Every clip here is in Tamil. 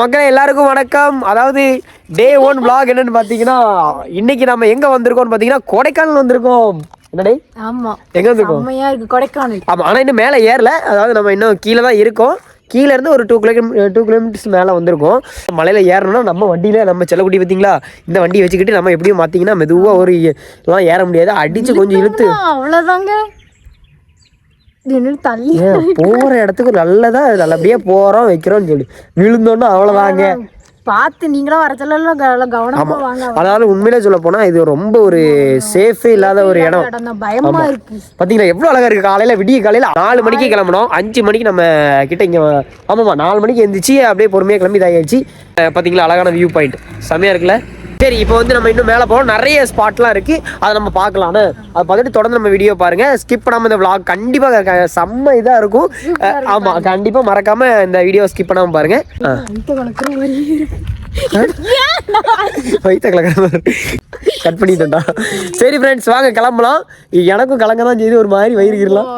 மக்களே எல்லாருக்கும் வணக்கம். அதாவது டே 1 vlog என்னன்னு பாத்தீங்கன்னா, இன்னைக்கு நம்ம எங்க வந்திருக்கோம்னு பாத்தீங்கன்னா கொடைக்கானல் வந்திருக்கோம். என்னடே? ஆமா. எங்க வந்திருக்கோம்? செம்மையா இருக்கு கொடைக்கானல். ஆமா, ஆனா இன்னும் மேல ஏறல. அதாவது நம்ம இன்னும் கீழ தான் இருக்கோம். கீழ இருந்து ஒரு 2 கிலோமீட்டர்ஸ் மேல வந்திருக்கோம். மலையில ஏறணும்னா நம்ம வண்டியில நம்ம செல்லக்குட்டி பாத்தீங்களா, இந்த வண்டியை வச்சுக்கிட்டு நம்ம எப்படியும் மாத்தீங்கன்னா மெதுவா ஒரு எல்லாம் ஏற முடியாது. அடிச்சு கொஞ்சம் இழுத்து அவ்வளவுதாங்க. தள்ளி போற இடத்துக்கு நல்லபடியா போறோம் வைக்கிறோம்னு சொல்லி விழுந்தோன்னா அவ்வளவுதாங்க. பார்த்து நீங்களும் வர சொல்ல கவனமா வாங்க. அதாவது உண்மையிலே சொல்ல போனா இது ரொம்ப ஒரு சேஃபே இல்லாத ஒரு இடம். பயமா இருக்கு. பாத்தீங்களா எவ்வளவு அழகா இருக்கு. காலையில விடிய காலையில 4 மணிக்கு கிளம்பணும். 5 மணிக்கு நம்ம கிட்ட இங்க ஆமாமா 4 மணிக்கு எந்திரிச்சு அப்படியே பொறுமையா கிளம்பி இதாகிடுச்சு. பாத்தீங்களா அழகான வியூ பாயிண்ட் செமையா இருக்குல்ல. சரி, இப்போ வந்து நம்ம இன்னும் மேலே போகணும். நிறைய ஸ்பாட்லாம் இருக்கு, அதை நம்ம பார்க்கலான்னு. அதை பார்த்துட்டு தொடர்ந்து நம்ம வீடியோ பாருங்க. ஸ்கிப் பண்ணாம இந்த vlog கண்டிப்பாக செம்ம இதாக இருக்கும். ஆமா, கண்டிப்பா மறக்காம இந்த வீடியோ ஸ்கிப் பண்ணாம பாருங்க. வயிற்ற கலக்கிற கட் பண்ணிட்டா. சரி ஃப்ரெண்ட்ஸ், வாங்க கிளம்பலாம். எனக்கும் கலங்க தான் செய்து ஒரு மாதிரி வயிறுலாம்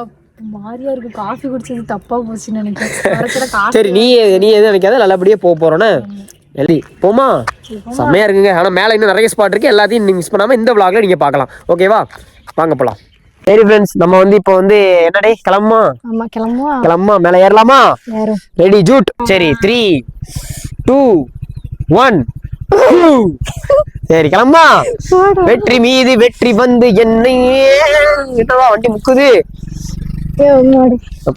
மாரியா இருக்கு. காஃபி குடிச்சது தப்பா போச்சுன்னு நினைக்கிறேன். சரி, நீ எதுவும் நினைக்காத, நல்லபடியா போறோன்னு எழுதி போமா. செம்மையா இருக்குங்க. ஆனா மேல இன்னும் நிறைய ஸ்பாட் இருக்கு. எல்லாத்தையும் நீங்க மிஸ் பண்ணாம இந்த vlogல நீங்க பார்க்கலாம். ஓகேவா, வாங்க போலாம். சரி ஃப்ரெண்ட்ஸ், நம்ம வந்து இப்போ வந்து என்னடே கிளம்புமா? ஆமா கிளம்புமா. கிளம்புமா, மேல ஏறலாமா? Ready Jude. சரி 3 2 1 சரி கிளம்புமா. வெற்றி மீது வெற்றி வந்து என்னை வண்டி முக்குது.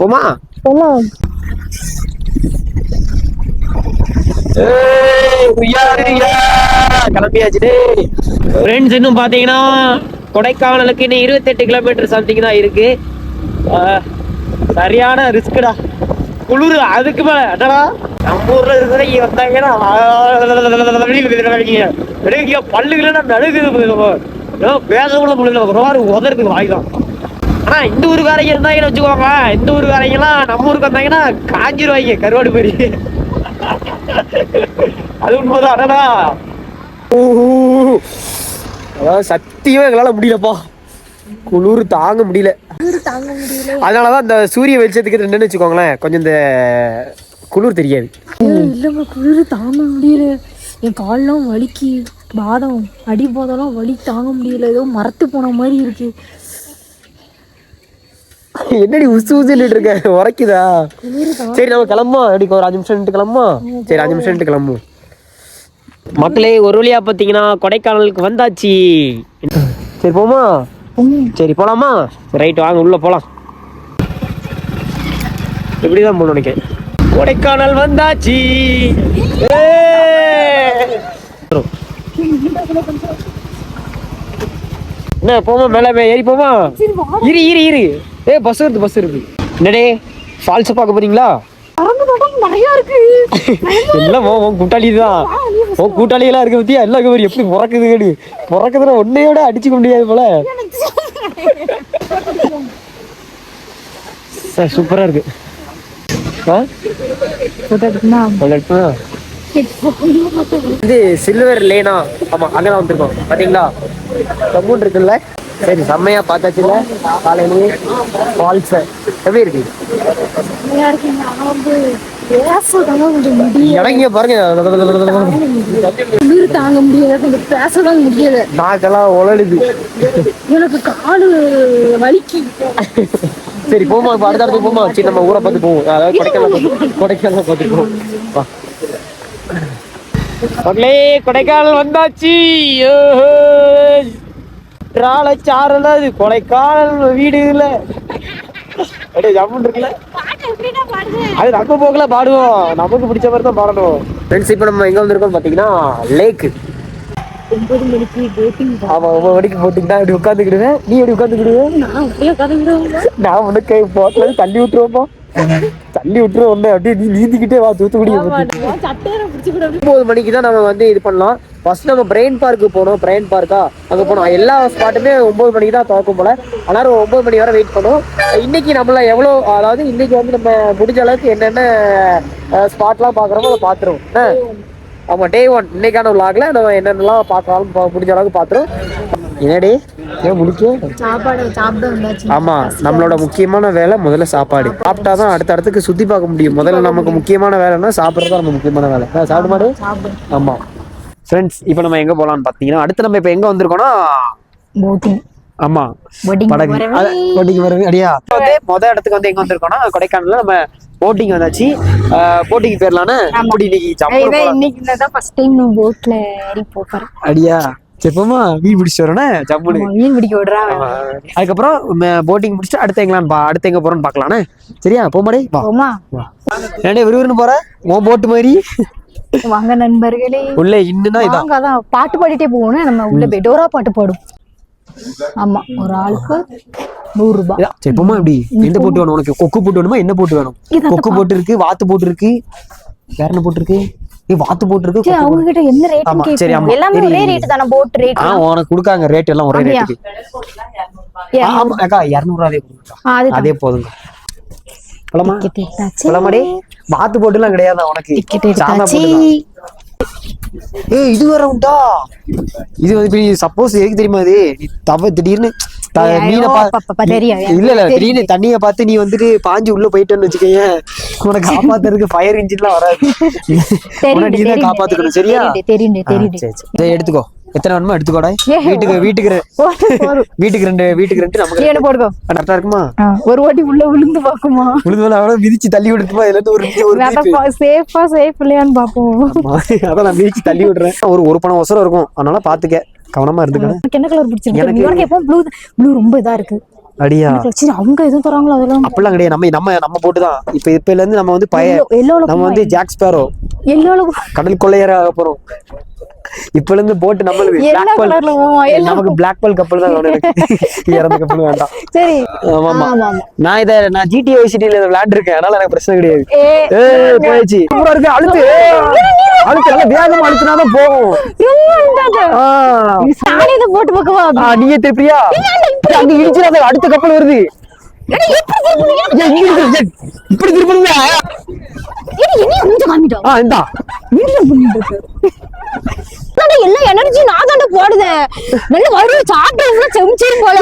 போமா கிளம்பியாச்சு. ஃப்ரெண்ட்ஸ், இன்னும் பாத்தீங்கன்னா கொடைக்கானலுக்கு இன்னும் 28 கிலோமீட்டர் சம்திங் தான் இருக்கு. சரியான ரிஸ்க்குடா. குளிர் அதுக்கு மேல அடடா. நம்ம ஊர்ல இருக்கிற வந்தாங்கன்னா பல்லுகளா நடுக்குது. பேச கூட முடியல, ஒரு மாதிரி உதறதுக்கு வாய்தான். ஆனா இந்த ஊருக்காரங்க இருந்தாங்கன்னு வச்சுக்கோங்க, இந்த ஊருக்காரங்கலாம் நம்ம ஊருக்கு வந்தாங்கன்னா காஞ்சிருவாங்க கருவாடு மாதிரி. அது உண்மைதான். அடடா, அதாவது சத்தியமா எங்களால முடியலப்பா. குளிர் தாங்க முடியல. அதனாலதான் இந்த சூரிய வெளிச்சத்துக்கு ரெண்டுன்னு வச்சுக்கோங்களேன், கொஞ்சம் இந்த குளிர் தெரியாது. இல்லைங்க, குளிர் தாங்க முடியல. என் கால்லாம் வலிக்கு, பாதம் அடி போதெல்லாம் வலி தாங்க முடியல. ஏதோ மரத்து போன மாதிரி இருக்கு. என்னடி உசு உசுன்னு இருக்க, உரைக்குதா? சரி நம்ம கிளம்பும். எப்படி ஒரு 5 நிமிஷம் கிளம்பும். சரி 5 நிமிஷம் கிளம்பும். மக்களே, ஒரு வழியா பாத்தீங்கன்னா கொடைக்கானலுக்கு வந்தாச்சு. சரி போமா. சரி போலாமா? ரைட், வாங்க உள்ள போலாம். இப்படிதான் போகணும் நினைக்கிறேன். கொடைக்கானல் வந்தாச்சு. என்ன போமா, மேல ஏறி போமா. இரு பஸ் இருக்கு. என்னடே, ஃபால்ஸ் பார்க்க போறீங்களா? எல்லாம் கூட்டாளி தான். கூட்டாளிகளா இருக்க பத்தியா எல்லாம் எப்படி பிறக்குதுன்னா ஒன்னையோட அடிச்சுக்க முடியாது போல. சூப்பரா இருக்கு. இது சில்வர் லேனா? ஆமா, அங்கதான் வந்திருக்கோம். பாத்தீங்களா கம்மூன் இருக்குல்ல. சரி, செம்மையா பார்த்தாச்சுல காலையிலேயே ஃபால்ஸ். எப்படி இருக்கு? இறங்கிய பாருங்க, தாங்க முடியாது, பேசதான் முடியாது. நாக்கெல்லாம் உழலுது, எனக்கு காலு வலிக்கு. சரி போமா, இப்ப அடுத்த இடத்துக்கு போமா. சரி நம்ம ஊரை பார்த்து போவோம். அதாவது கொடைக்கானல் பார்த்து போவோம். மக்களே, கொடைக்கானல் வந்தாச்சு. சாரல அது கொடைக்கானல் வீடு இல்ல. இருக்குல்ல, அது நம்ம போக்கல பாடுவோம். நமக்கு பிடிச்ச மாதிரி தான் பாடணும். ஃப்ரெண்ட்ஸ், இப்போ நம்ம எங்க வந்திருக்கோம் பாத்தீங்கன்னா லேக்கு. 9 மணிக்கு போட்டிங். ஆமா, 9 மணிக்கு போட்டிங் தான். இப்படி உட்காந்துக்கிடுவேன். நீ எப்படி உட்காந்துக்கிடுவேன்? நான் உனக்கு போட்டல தள்ளி விட்டுருவோம்ப்பா. தள்ளி விட்டுருவோம். ஒண்ணு அப்படியே நீ நீந்திக்கிட்டே வா தூத்துக்குடி. 9 மணிக்கு தான் நம்ம வந்து இது பண்ணலாம். ஃபர்ஸ்ட் நம்ம பிரெயின் பார்க்கு போனோம். பிரெயின் பார்க்கா அங்க போனோம். எல்லா ஸ்பாட்டுமே 9 மணிக்கு தான் திறக்கும் போல. ஆனாலும் 9 மணி வரை வெயிட் பண்ணுவோம். இன்னைக்கு நம்மள எவ்வளோ, அதாவது இன்னைக்கு வந்து நம்ம முடிஞ்ச அளவுக்கு என்னென்ன ஸ்பாட்லாம் பார்க்குறோமோ அதை பார்த்துருவோம். ஆமா, டே 1 இன்னைக்கான vlogல நம்ம என்னென்னலாம் பார்க்கலாம் முடிஞ்ச அளவுக்கு பார்த்துருவோம். என்னடி ஏன் முடிக்க சாப்பாடு சாப்பிட வந்தாச்சு. ஆமா நம்மளோட முக்கியமான வேலை முதல்ல சாப்பாடு. சாப்பிட்டாதான் அடுத்த இடத்துக்கு சுத்தி பார்க்க முடியும். முதல்ல நமக்கு முக்கியமான வேலைன்னா சாப்பிட்றதா நம்ம முக்கியமான வேலை. சாப்பிடு மாடு. ஆமா ஃப்ரெண்ட்ஸ், இப்போ நம்ம எங்க போலாம்னு பாத்தீங்கன்னா அடுத்து நம்ம இப்போ எங்க வந்திருக்கோம்னா போட்டிங். ஆமா படகு போட்டிங் வரவே அடியா வந்து மொதல் இடத்துக்கு வந்து எங்க வந்திருக்கோம்னா கொடைக்கானல்ல நம்ம போட்டிங் வந்தாச்சு. போட்டிங் பேர்லான்னு அப்படி இன்னைக்கு தான் ஃபர்ஸ்ட் டைம் நான் போட்ல ஏறி போறேன். அடியா செப்பமா மீன் பிடிச்சிட்டு வரேன் ஜம்முனு மீன் பிடிக்க விடுறான். அதுக்கப்புறம் போட்டிங் முடிச்சுட்டு அடுத்து எங்க போறோம்னு பாக்கலான்னு. சரியா போமாடே வா. ஏன்டே விறுவிறுன்னு போற உன் போட்டு மாதிரி. வாங்க நண்பர்களே உள்ள இன்னும் இதான் பாட்டு பாடிட்டே போவோம். நம்ம உள்ள பெடோரா பாட்டு பாடும். ஆமா ஒரு ஆளுக்கு 100 ரூபாய். செப்பமா இப்படி எந்த போட்டு வேணும் உனக்கு? கொக்கு போட்டு வேணுமா? என்ன போட்டு வேணும்? கொக்கு போட்டு இருக்கு, வாத்து போட்டு இருக்கு, வேற என்ன போட்டு இருக்கு? வாத்து போட்டு இருக்கு. அவங்க கிட்ட என்ன ரேட் கேக்குறீங்க? எல்லாமே ஒரே ரேட் தான போட் ரேட். உனக்கு கொடுக்காங்க ரேட் எல்லாம் ஒரே ரேட்டுக்கு. ஆமா அக்கா 200 அதே போதுங்க. பழமாடி வாத்து போட்டுலாம் கிடையாது உனக்கு. இது வேற உண்டா? இது வந்து சப்போஸ் எதுக்கு தெரியுமா? இது திடீர்னு இல்ல திடீர்னு தண்ணிய பார்த்து நீ வந்துட்டு பாஞ்சு உள்ள போயிட்டேன்னு வச்சுக்கோங்க, உனக்கு காப்பாத்துறதுக்கு ஃபயர் இன்ஜின்லாம் வராது. நீதான் காப்பாத்துக்கணும். சரியா? எடுத்துக்கோ. எத்தனை வேணுமோ எடுத்துக்கோடா. வீட்டுக்கு 2 நமக்கு என்ன போடுங்க. கரெக்டா இருக்குமா? ஒரு வாட்டி உள்ள விழுந்து பாக்குமா? விழுந்து மிதிச்சு தள்ளி விடுமா? இதுல இருந்து சேஃப் இல்லையான்னு பாப்போம். அதான் நான் மிதிச்சு தள்ளி விடுறேன். ஒரு பணம் ஒசரம் இருக்கும், அதனால பாத்துக்க, கவனமா இருந்துக்கணும். என்ன கலர் பிடிச்சிருக்கு? எனக்கு எப்பவும் ப்ளூ ரொம்ப இதா இருக்கு. அடியா அவங்க எதுவும் தராங்களோ அதெல்லாம் அப்படிலாம் கிடையாது. நம்ம போட்டுதான் இப்பல இருந்து நம்ம வந்து நம்ம வந்து ஜாக் ஸ்பேரோ கடல் கொள்ளையராக போறோம். இப்பல இருந்து போட்டு நமக்கு பிளாக் பால் கப்பல் தான் இறந்த கப்பல் வேண்டாம். சரி ஆமா நான் GTA சிட்டில விளையாண்டுருக்கேன், அதனால எனக்கு பிரச்சனை கிடையாது. போயிடுச்சு இருக்கு. அழுத்து நல்லா வேகமா அழுத்தினாதான் போகும். போட்டு பக்கவா நீங்க தெரியா? அங்க இடிச்சிடாத, அடுத்த கப்பல் வருது. இப்படி திருப்பி எல்லா எனர்ஜி நான் தாண்ட போடுதேன். நல்லா வரும் சாப்பிட்டு செமிச்சிரும் போல.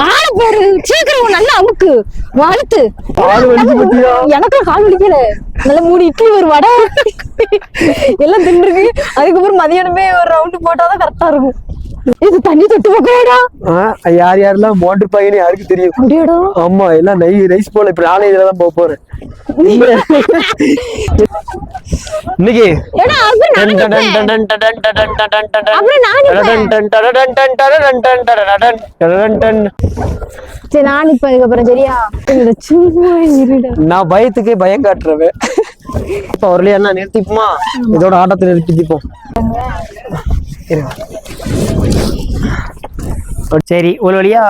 ஆள போரு சீக்கிரம் நல்லா அமுக்கு வளர்த்து. எனக்கு கால் வலிக்கல. நல்லா 3 இட்லி ஒரு வடை எல்லாம் தின்னுருக்கு. அதுக்கப்புறம் மதியானமே ஒரு ரவுண்டு போட்டாதான் கரெக்டா இருக்கும். இது தண்ணி தொட்டு போகடா. யாரெல்லாம் மோட்டர் பாயின்னு யாருக்கு தெரியும்? அப்படியேடா. ஆமா எல்லாம் ரைஸ் போல. இப்ப நானே இதுலதான் போக போறேன் இன்னைக்கு. சரி நான் இப்ப இதுக்கப்புறம் சரியா நான் பயத்துக்கே பயம் காட்டுறவன். இப்ப ஒருலையா நிறுத்திப்போமா? இதோட ஆட்டத்தை நிறுத்திப்போம். சரி ஒரு வழியா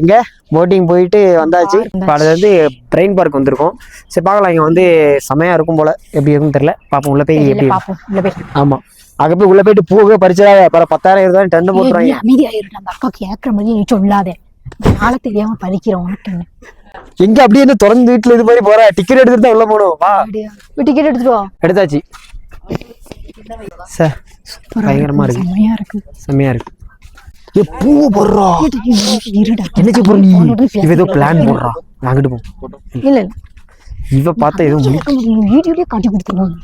எங்க போட்டிங் போயிட்டு வந்தாச்சு. அது வந்து ட்ரெயின் பார்க் வந்திருக்கோம். சரி பார்க்கலாம். இங்க வந்து செமையா இருக்கும் போல. எப்படி இருக்குன்னு தெரியல, பாப்போம். உள்ள போய் எப்படி. ஆமா அங்க போய் உள்ள போயிட்டு பூவே பறிச்சா 10,000 இருந்தாலும் டன்னு போட்டுறாங்க. அமைதியாயிரும். அந்த அக்காக்கு ஏற்ற மாதிரி நீ சொல்லாதே. நாளை தெரியாம பறிக்கிறோம் உனக்கு. எங்க அப்படியே என்ன திறந்து வீட்டுல இது மாதிரி போற? டிக்கெட் எடுத்துட்டு தான் உள்ள போகணும். வா டிக்கெட் எடுத்துட்டு வா. எடுத்தாச்சு. சார் பயங்கரமா இருக்கு. செம்மையா இருக்கு. பூ போடுறா. என்ன போற நீ? இவ ஏதோ பிளான் போடுறா. வாங்கிட்டு போ. இல்ல இவ பார்த்தா ஏதோ வீடியோலயே காட்டி கொடுத்துருவாங்க.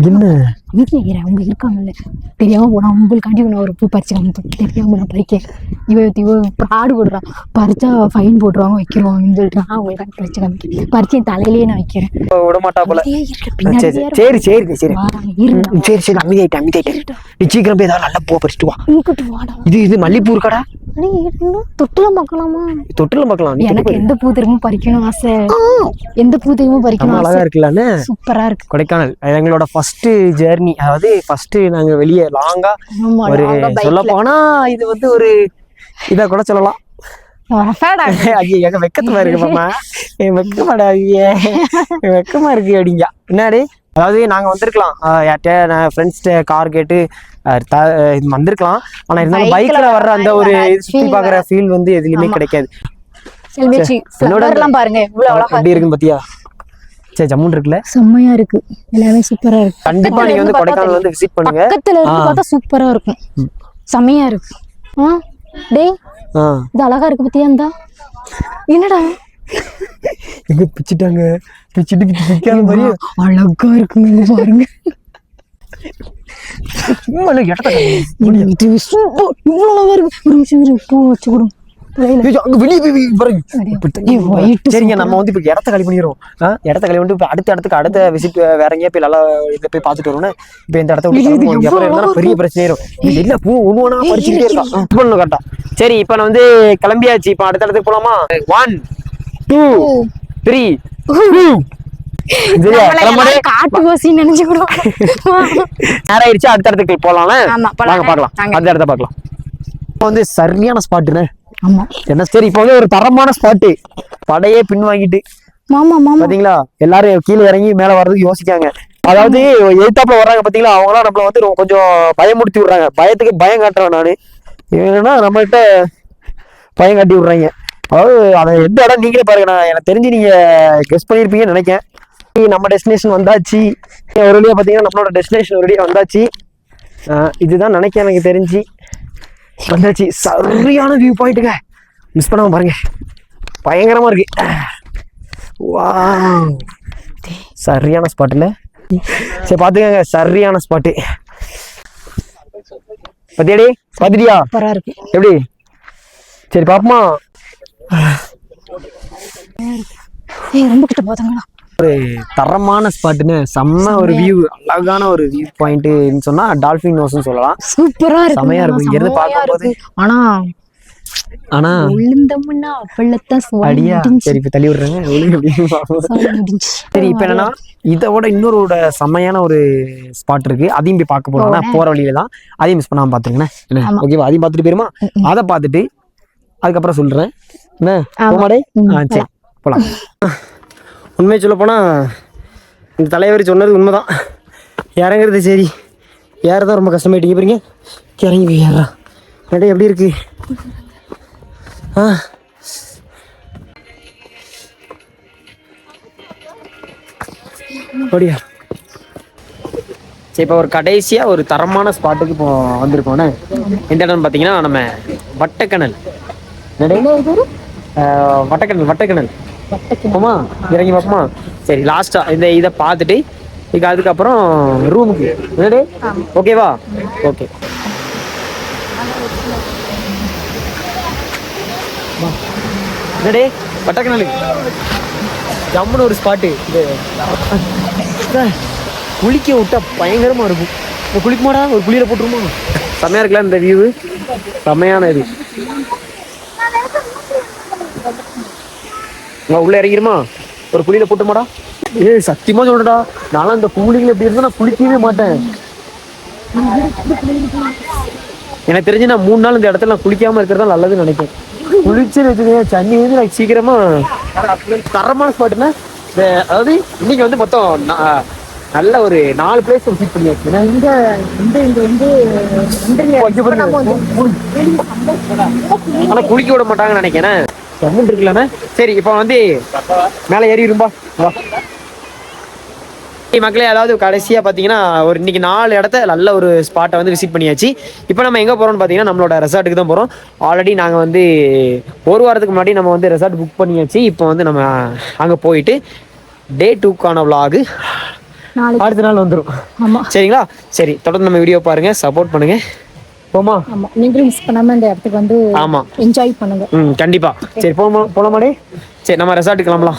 என்ன வீட்டுல அவங்க இருக்காங்கல்ல, தெரியாம போனா உங்களுக்காண்டி நான் ஒரு பூ பறிச்சுக்காம தெரியாம நான் பறிக்க. இவ ஆடு போடுறான். பறிச்சா ஃபைன் போட்டுருவாங்க, வைக்கிறோம் சொல்லிட்டு அவங்களுக்காண்டி பறிச்சு காமிக்க. பறிச்சு என் தலையிலேயே நான் வைக்கிறேன். விட மாட்டா போல. சரி சரி சரி அமைதியாயிட்டு நீ சீக்கிரம் போய் ஏதாவது நல்லா பூ பறிச்சுட்டு வா. இது மல்லிப்பூ இருக்காடா? தொட்டிலும் பார்க்கலாமா? தொட்டிலும் பார்க்கலாம். எனக்கு எந்த பூ திரும்பவும் பறிக்கணும் ஆசை. எந்த பூ திரும்பவும் பறிக்கணும் அழகா இருக்குல்ல? சூப்பரா இருக்கு. கொடைக்கானல் எங்களோட ஃபர்ஸ்ட் ஜெர்னி. அதாவது ஃபர்ஸ்ட் நாங்க வெளியே லாங்கா ஒரு சொல்ல போனா இது வந்து ஒரு இத கூட சொல்லலாம். வெக்கமா இருக்கு மாமா. வெக்கமா இருக்கு அப்படிங்க. என்னடி அதாவது நாங்க வந்திருக்கலாம், ஃப்ரெண்ட்ஸ்ட கார் கேட்டு வந்திருக்கலாம். ஆனா இருந்தாலும் பைக்ல வர்ற அந்த ஒரு சுத்தி பாக்குற ஃபீல் வந்து எதுலயுமே கிடைக்காது. பாருங்க எப்படி இருக்குன்னு பாத்தியா? சரி ஜம்முன் இருக்குல்ல? செம்மையா இருக்கு. எல்லாமே சூப்பரா இருக்கு. கண்டிப்பா நீங்க வந்து கொடைக்கானல் வந்து விசிட் பண்ணுங்க. பக்கத்துல இருந்து பார்த்தா சூப்பரா இருக்கும். செம்மையா இருக்கு. டேய் இது அழகா இருக்கு பத்தியா இருந்தா என்னடா எங்க பிச்சுட்டாங்க பிச்சுட்டு பிக்காத மாதிரி அழகா இருக்குங்க பாருங்க சரிங்க நம்ம வந்து இப்ப இடத்த காலி பண்ணிடுவோம் இடத்த காலி பண்ணிட்டு அடுத்த விசிட் வேற எங்கேயா போய் நல்லா இதை போய் பாத்துட்டு வரணும் இப்ப இந்த இடத்த விட்டு பெரிய பிரச்சனை ஆயிரும் எல்லா பூ ஒண்ணு பறிச்சுக்கிட்டே இருக்கான் கரெக்டா சரி இப்ப நான் வந்து கிளம்பியாச்சு இப்ப அடுத்த இடத்துக்கு போலாமா 1 2 3 காட்டுவாசி நினைச்சு கூட நேராயிருச்சு அடுத்த இடத்துக்கு போலாம்ல வாங்க பாக்கலாம் அந்த இடத்த பாக்கலாம் வந்து சரியான ஸ்பாட்டுன்னு ஆமா என்ன சரி இப்ப வந்து ஒரு தரமான ஸ்பாட்டு படையே பின்வாங்கிட்டு பாத்தீங்களா எல்லாரும் கீழே இறங்கி மேல வர்றதுக்கு யோசிக்காங்க அதாவது எதிர்த்தாப்புல வர்றாங்க பாத்தீங்களா அவங்களாம் நம்மள வந்து கொஞ்சம் பயமுறுத்தி விடுறாங்க பயத்துக்கு பயம் காட்டுறேன் நானு ஏன்னா நம்மகிட்ட பயம் காட்டி விடுறாங்க அதாவது அதை எந்த இடம் நீங்களே பாருங்க நான் எனக்கு தெரிஞ்சு நீங்க கெஸ் பண்ணிருப்பீங்கன்னு நினைக்கிறேன் நம்ம டெஸ்டினேஷன் வந்தாச்சு ஒரு வழியா பாத்தீங்கன்னா நம்மளோட டெஸ்டினேஷன் ஒரு வழியா வந்தாச்சு இதுதான் நினைக்கிறேன் எனக்கு தெரிஞ்சு வந்தாச்சு சரியான வியூ பாயிண்ட்டுங்க மிஸ் பண்ணாம பாருங்க பயங்கரமா இருக்கு வாவ் சரியான ஸ்பாட்டுல சரி பாத்துக்கங்க சரியான ஸ்பாட்டு பத்தியாடி பாத்துட்டியா எப்படி சரி பாப்போமா ரொம்ப கிட்ட போதாங்களா ஒரு தரமான ஸ்பாட்டுன்னு செம்ம ஒரு வியூ அழகான ஒரு வியூ பாயிண்ட்னு சொன்னா டால்பின் நோஸ்னு சொல்லலாம் சூப்பரா இருக்கு செமையா இருக்கும் இங்க இருந்து பார்க்கும்போது ஆனா விழுந்தோம்னா அப்பளத்தான் அடியா சரி இப்ப தள்ளி விடுறேங்க சரி இப்ப என்னன்னா இதோட இன்னொரு செம்மையான ஒரு ஸ்பாட் இருக்கு அதையும் போய் பார்க்க போறோம் போற வழியில தான் அதையும் மிஸ் பண்ணாம பாத்துருங்கண்ணே ஓகேவா அதையும் பார்த்துட்டு போயிருமா அதை பார்த்துட்டு அதுக்கப்புறம் சொல்றேன் என்ன போமாடே சரி போலாம் உண்மையை சொல்ல போனா இந்த தலைவர் சொன்னது உண்மைதான் இறங்குறது சரி ஏறதான் ரொம்ப கஷ்டமாயிட்டீங்க பாருங்க இறங்கி போய் ஏறா நடை எப்படி இருக்கு அப்படியா சரி இப்போ ஒரு கடைசியா ஒரு தரமான ஸ்பாட்டுக்கு இப்போ வந்திருக்கோண்ணே எந்த இடம்னு பார்த்தீங்கன்னா நம்ம வட்டக்கணல் வட்டக்கணல் போமா இறங்கி பார்ப்போமா சரி லாஸ்டா இதை பார்த்துட்டு அதுக்கப்புறம் ரூமுக்கு ஓகேவா ஓகே என்னடே வட்டக்கணலுக்கு ஜம்முன்னு ஒரு ஸ்பாட்டு குளிக்க விட்டா பயங்கரமா இருக்கும் குளிக்குமாடா ஒரு குளியில போட்டுருமா செம்மையா இருக்கலாம் இந்த வியூ செம்மையான இது உள்ள இறங்கிருமா ஒரு குளியில போட்டுமாடா சத்தியமா சொல்றடா நானும் இந்த குளிகள் எப்படி இருந்தா நான் குளிக்கவே மாட்டேன் எனக்கு தெரிஞ்சு நான் 3 நாள் இந்த இடத்துல நான் குளிக்காம இருக்கிறதா நல்லதுன்னு நினைக்கிறேன் குளிச்சுன்னு வச்சுக்கோங்க தண்ணி வந்து எனக்கு சீக்கிரமா தரமான ஸ்பாட்டுன்னா அதாவது இன்னைக்கு வந்து மொத்தம் நல்ல ஒரு 4 பிளேஸ் விசிட் பண்ணியாச்சு ஆனா குளிக்க விட மாட்டாங்கன்னு நினைக்கிறேன் இருக்குல்லண்ணே சரி இப்போ வந்து மேலே ஏறிடும்பா மக்களே அதாவது கடைசியா பாத்தீங்கன்னா ஒரு இன்னைக்கு 4 இடத்த நல்ல ஒரு ஸ்பாட்டை வந்து விசிட் பண்ணியாச்சு இப்போ நம்ம எங்க போறோம்னு பாத்தீங்கன்னா நம்மளோட ரெசார்ட்டுக்கு தான் போறோம் ஆல்ரெடி நாங்க வந்து ஒரு வாரத்துக்கு முன்னாடி நம்ம வந்து ரெசார்ட் புக் பண்ணியாச்சு இப்போ வந்து நம்ம அங்க போயிட்டு டே 2க்கான விளாக் அடுத்த நாள் வந்துடும் சரிங்களா சரி தொடர்ந்து நம்ம வீடியோ பாருங்க சப்போர்ட் பண்ணுங்க போமா நீங்களும் மிஸ் பண்ணாம இந்த இடத்துக்கு வந்து ஆமா என்ஜாய் பண்ணுங்க கண்டிப்பா சரி போலாமாடே சரி நம்ம ரெசார்ட்டுக்கு கிளம்பலாம்